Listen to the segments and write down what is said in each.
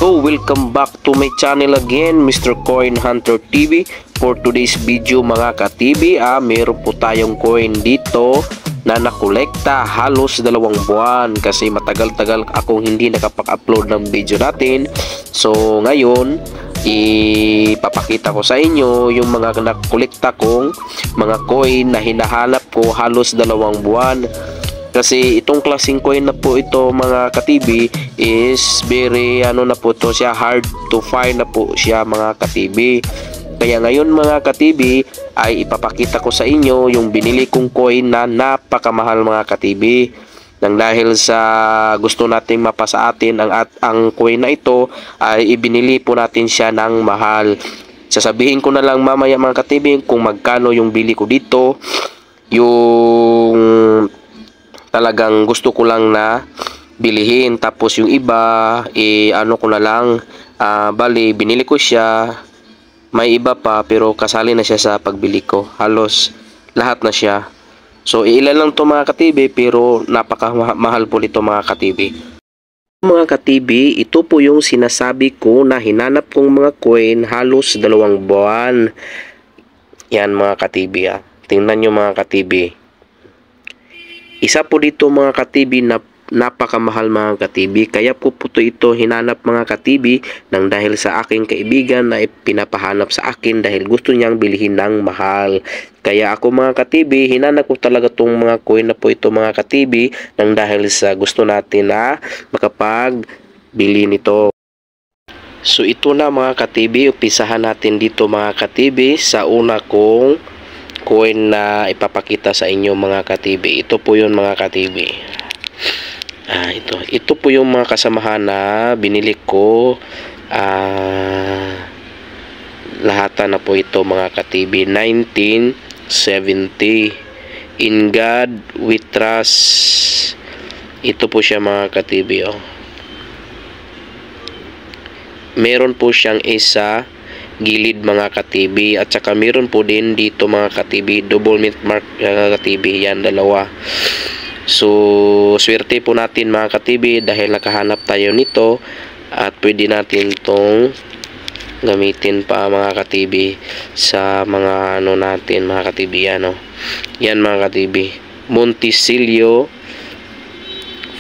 So welcome back to my channel again, Mr. Coin Hunter TV. For today's video mga ka-TV, meron po tayong coin dito na nakolekta halos 2 buwan kasi matagal-tagal akong hindi nakapag-upload ng video natin. So ngayon, ipapakita ko sa inyo yung mga nakolekta kong mga coin na hinahanap ko halos 2 buwan. Kasi itong klaseng coin na po ito mga ka-TV is very na po ito siya, hard to find na po siya mga ka-TV. Kaya ngayon mga ka-TV ay ipapakita ko sa inyo yung binili kong coin na napakamahal mga ka-TV. Nang dahil sa gusto nating mapasa atin ang coin na ito ay ibinili po natin siya ng mahal. Sasabihin ko na lang mamaya mga ka-TV kung magkano yung bili ko dito. Yung talagang gusto ko lang na bilihin, tapos yung iba ko na lang, bali binili ko siya, may iba pa pero kasali na siya sa pagbili ko, halos lahat na siya. So ilan lang to mga ka-TV pero napakamahal po nito mga ka-TV. Mga ka-TV, ito po yung sinasabi ko na hinanap kong mga coin halos 2 buwan. Yan mga ka-TV tingnan nyo mga ka-TV. Isa po dito mga ka-TV na napakamahal mga ka-TV. Kaya po ito hinanap mga ka-TV nang dahil sa aking kaibigan na pinapahanap sa akin dahil gusto niyang bilhin ng mahal. Kaya ako mga ka-TV, hinanap ko talaga itong mga coin na po ito mga ka-TV nang dahil sa gusto natin na makapagbili nito. So ito na mga ka-TV, umpisahan natin dito mga ka-TV sa una kong coin na ipapakita sa inyo mga ka-TV. Ito po yun mga ka-TV. Ito po yung mga kasamahan na binili ko. Lahatan na po ito mga ka-TV. 1970 In God We Trust. Ito po siya mga ka-TV. Meron po siyang isa gilid mga ka-TV at saka meron po din dito mga ka-TV double mint mark ka-TV, yan dalawa. So swerte po natin mga ka-TV dahil nakahanap tayo nito at pwede natin tong gamitin pa mga ka-TV sa mga natin mga ka-TV. Yan mga ka-TV, Monticello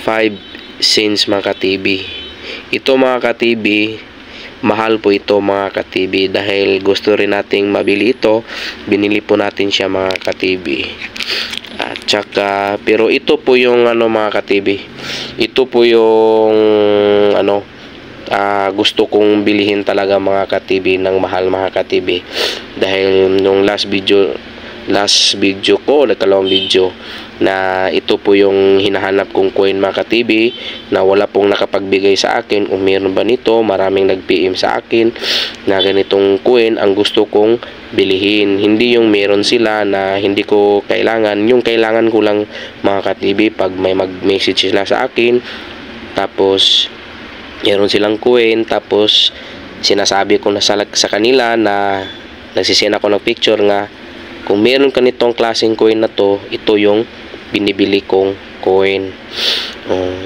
5 cents mga ka-TV. Ito mga ka-TV, mahal po ito mga ka-TV dahil gusto rin nating mabili ito, binili po natin siya mga ka-TV. At saka pero ito po yung mga ka-TV, ito po yung gusto kong bilihin talaga mga ka-TV ng mahal mga ka-TV dahil nung last video ko, nakalawang video na ito po yung hinahanap kong coin mga ka-TV na wala pong nakapagbigay sa akin. Kung meron ba nito, maraming nag-PM sa akin na ganitong coin ang gusto kong bilihin. Hindi yung meron sila na hindi ko kailangan, yung kailangan ko lang mga ka-TV pag may mag-message sila sa akin tapos meron silang coin tapos sinasabi ko na sa kanila na nagsisend ako ng picture nga kung meron ka nitong klaseng coin na to, ito yung binibili kong coin.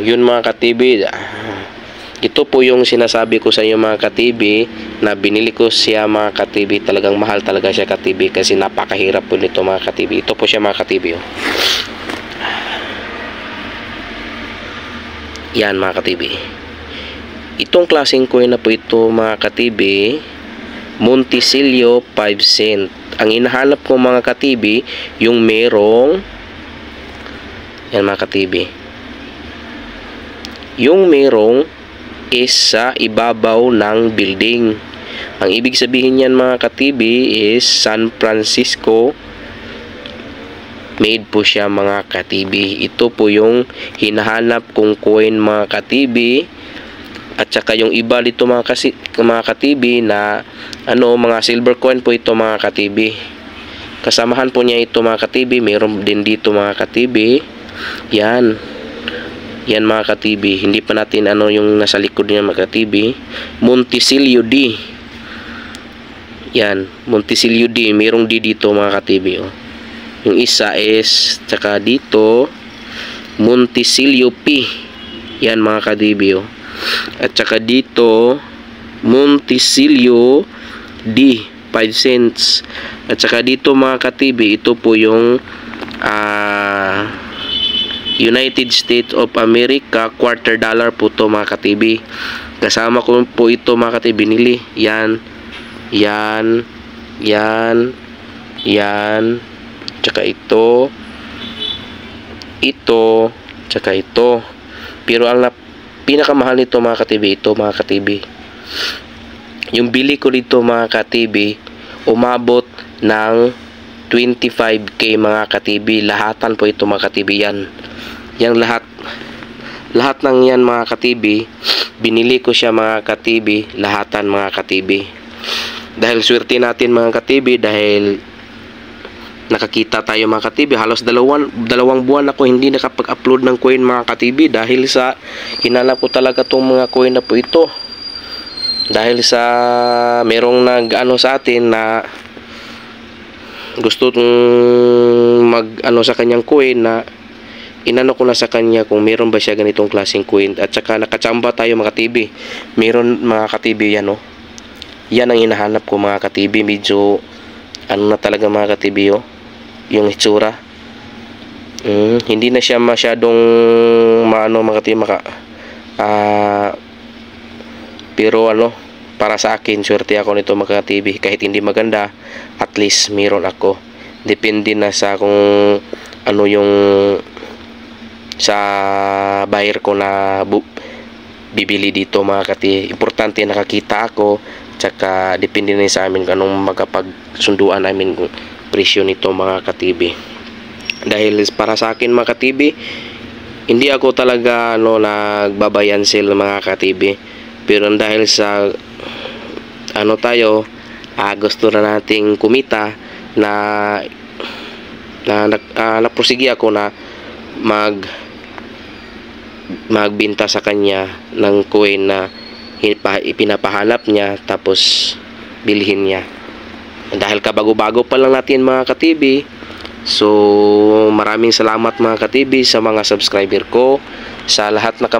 Yun mga ka-TV, ito po yung sinasabi ko sa inyo mga ka-TV na binili ko siya mga ka-TV. Talagang mahal talaga siya ka-TV kasi napakahirap po nito mga ka-TV. Ito po siya mga ka-TV. Yan mga ka-TV. Itong klaseng coin na po ito mga ka-TV, Monticello 5 cent. Ang hinahanap ko mga ka-TV, yung merong yan mga ka-TV, yung merong is sa ibabaw ng building. Ang ibig sabihin yan mga ka-TV is San Francisco made po siya mga ka-TV. Ito po yung hinahanap kong coin mga ka-TV. At saka yung iba dito mga ka-TV na mga silver coin po ito mga ka-TV. Kasamahan po niya ito mga ka-TV. Meron din dito mga ka-TV. Yan mga ka-TV. Hindi pa natin yung nasa likod niya mga ka-TV. Monticello D. Yan, Monticello D. Merong D dito mga ka-TV. Yung isa is saka dito Monticello P. Yan mga ka-TV. At saka dito Monticello D 5 cents. At saka dito mga ka-TV, ito po yung United States of America, $1/4 po to mga ka-TV. Kasama ko po ito mga ka-TV, binili. Yan. Tsaka ito. Tsaka ito. Pero ang pinakamahal nito mga ka-TV, ito mga ka-TV. Yung bili ko dito mga ka-TV, umabot ng 25k mga ka-TV. Lahatan po ito mga ka-TV yan. Yang lahat ng yan mga ka-TV, binili ko siya mga ka-TV, lahatan mga ka-TV. Dahil swerte natin mga ka-TV, dahil nakakita tayo mga ka-TV. Halos dalawang buwan ako hindi nakapag-upload ng coin mga ka-TV, dahil sa hinanap ko talaga tong mga coin na po ito. Dahil sa merong nag-ano sa atin na gusto mag-ano sa kanyang coin, na inano ko na sa kanya kung meron ba siya ganitong klaseng coin. At saka nakachamba tayo mga ka-TV. Meron mga ka-TV yan, oh. Yan ang hinahanap ko mga ka-TV. Medyo ano na talaga mga ka-TV, oh, yung hitsura. Hindi na siya masyadong maano mga ka-TV, pero ano, para sa akin, swerte ako nito mga ka-TV. Kahit hindi maganda, at least meron ako. Depende na sa kung ano yung sa buyer ko na bibili dito mga ka-TV. Importante nakakita ako. Tsaka depende na sa amin kung anong magkapagsunduan namin kung presyo nito mga ka-TV. Dahil para sa akin mga ka-TV, hindi ako talaga nagbabayan sale mga ka-TV. Pero dahil sa ano tayo, gusto na nating kumita, naprosige ako na magbenta sa kanya ng coin na ipinapahanap niya, tapos bilhin niya. Dahil kabago-bago pa lang natin mga ka-TV. So maraming salamat mga ka-TV sa mga subscriber ko, sa lahat na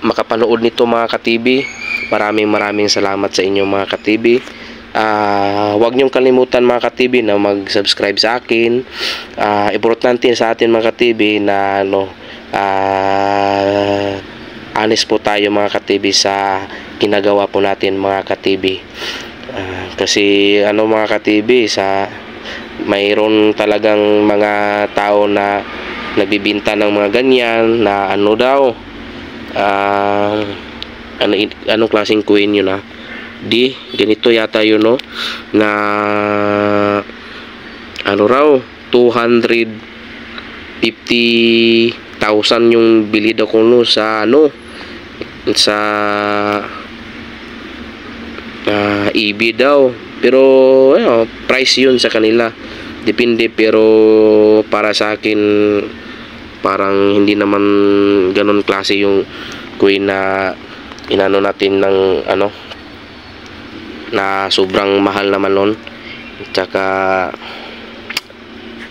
makapanood nito mga ka-TV. Maraming salamat sa inyo mga ka-TV. Huwag niyong kalimutan mga ka-TV na mag-subscribe sa akin. Importante sa atin mga ka-TV na honest po tayo mga ka-TV sa ginagawa po natin mga ka-TV. Kasi mga ka-TV, mayroon talagang mga tao na nagbibinta ng mga ganyan na anong klaseng coin yun ganito yata yun na raw 250,000 yung bili daw ko sa sa EB daw. Pero price yun sa kanila, depende. Pero para sa akin, parang hindi naman ganun klase yung coin na inano natin ng na sobrang mahal naman nun. Tsaka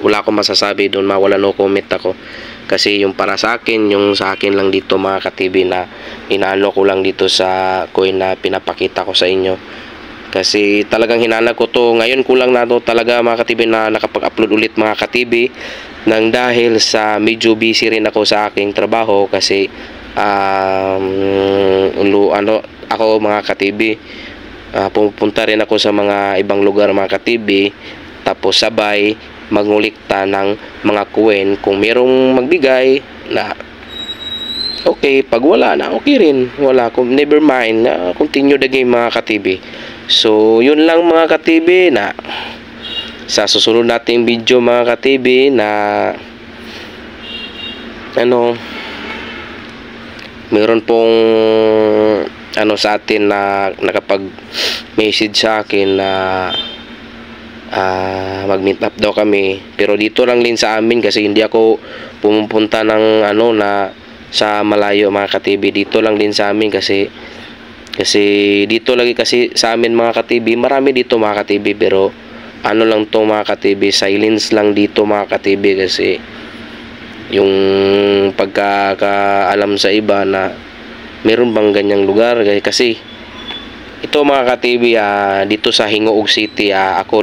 wala akong masasabi doon, mawala no comment ako. Kasi yung para sa akin, yung sa akin lang dito mga ka-TV, na inaano ko lang dito sa coin na pinapakita ko sa inyo. Kasi talagang hinanap ko to. Ngayon ko lang na to talaga mga ka-TV na nakapag-upload ulit mga ka-TV, nang dahil sa medyo busy rin ako sa aking trabaho. Kasi ako mga ka-TV, pupunta rin ako sa mga ibang lugar mga ka-TV, tapos sabay mangulikta ng mga coin. Kung merong magbigay na okay, pag wala na okay rin, wala, never mind, continue the game mga ka-TV. So yun lang mga ka-TV, na sa susunod nating video mga ka-TV na meron pong sa atin na nakapag-message sa akin na mag-meet up daw kami, pero dito lang din sa amin, kasi hindi ako pumupunta ng na sa malayo mga ka-TV. Dito lang din sa amin, kasi dito lagi kasi sa amin mga ka-TV, marami dito mga ka-TV, pero lang to mga ka-TV, silence lang dito mga ka-TV. Kasi yung pagkakaalam sa iba na Meron bang ganyang lugar? Kasi ito mga ka-TV, dito sa Hingoog City, ako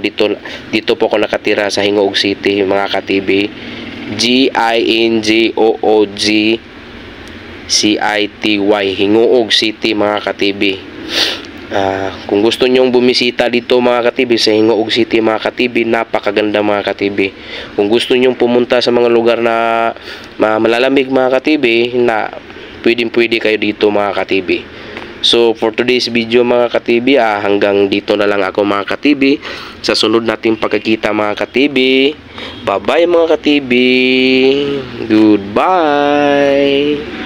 dito po ako nakatira sa Hingoog City mga ka-TV. G-I-N-G-O-O-G C-I-T-Y, Hingoog City mga ka-TV. Kung gusto nyong bumisita dito mga ka-TV sa Hingoog City mga ka-TV, napakaganda mga ka-TV. Kung gusto nyong pumunta sa mga lugar na malalamig mga ka-TV, na pwede kayo dito mga ka-TV. So for today's video mga ka-TV, hanggang dito na lang ako mga ka-TV. Sa sunod nating pagkikita mga ka-TV, bye bye mga ka-TV, goodbye.